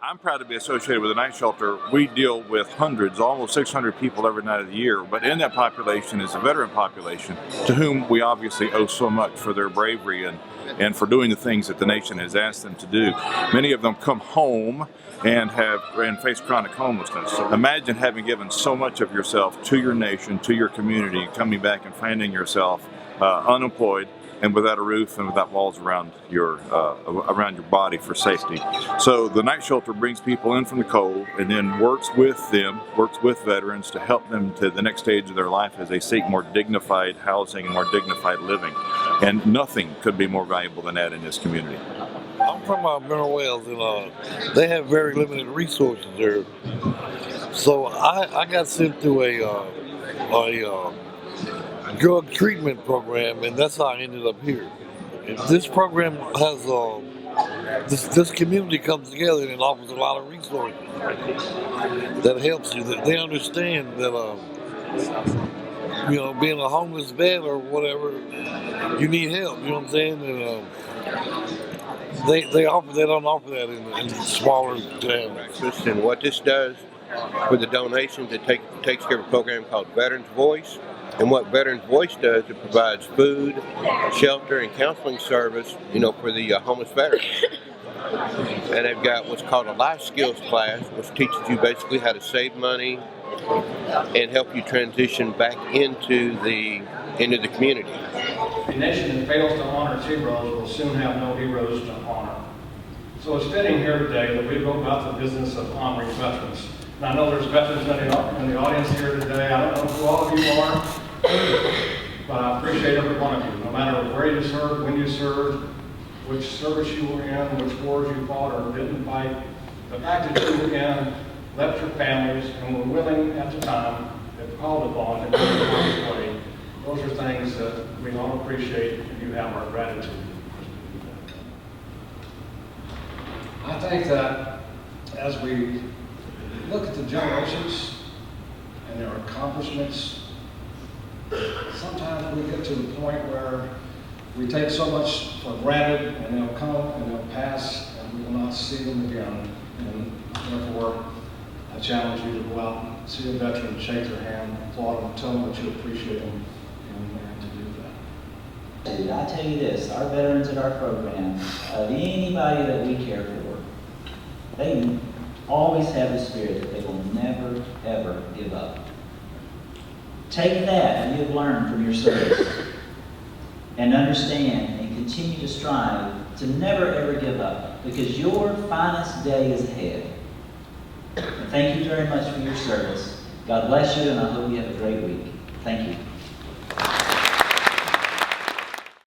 I'm proud to be associated with a night shelter. We deal with hundreds, almost 600 people every night of the year, but in that population is a veteran population to whom we obviously owe so much for their bravery and for doing the things that the nation has asked them to do. Many of them come home and face chronic homelessness. So imagine having given so much of yourself to your nation, to your community, coming back and finding yourself unemployed and without a roof and without walls around your body for safety. So the night shelter brings people in from the cold and then works with veterans to help them to the next stage of their life as they seek more dignified housing and more dignified living. And nothing could be more valuable than that in this community. I'm from Mineral Wells, and they have very limited resources there. So I got sent to a drug treatment program, and that's how I ended up here. And this program has this community comes together and it offers a lot of resources that helps you. That they understand that being a homeless vet or whatever, you need help. You know what I'm saying? And they don't offer that in smaller towns. And what this does for the donations, it takes care of a program called Veterans Voice. And what Veterans Voice does, it provides food, shelter, and counseling service, for the homeless veterans. And they've got what's called a life skills class, which teaches you basically how to save money and help you transition back into the community. A nation that fails to honor its heroes will soon have no heroes to honor. So it's fitting here today that we go about the business of honoring veterans. And I know there's veterans in the audience here today. I don't know who all of you are, but I appreciate every one of you. No matter where you served, when you served, which service you were in, which wars you fought or didn't fight, the fact that you were in, left your families, and were willing at the time, if called upon, to go this way, those are things that we all appreciate, and you have our gratitude. I think that as we look at the generations and their accomplishments, sometimes we get to the point where we take so much for granted, and they'll come and they'll pass, and we will not see them again. And therefore, I challenge you to go out and see a veteran, shake their hand, applaud them, tell them that you appreciate them, and to do that. I tell you this, our veterans at our program, anybody that we care for, they always have the spirit that they will never, ever give up. Take that and you've learned from your service and understand and continue to strive to never, ever give up, because your finest day is ahead. And thank you very much for your service. God bless you, and I hope you have a great week. Thank you.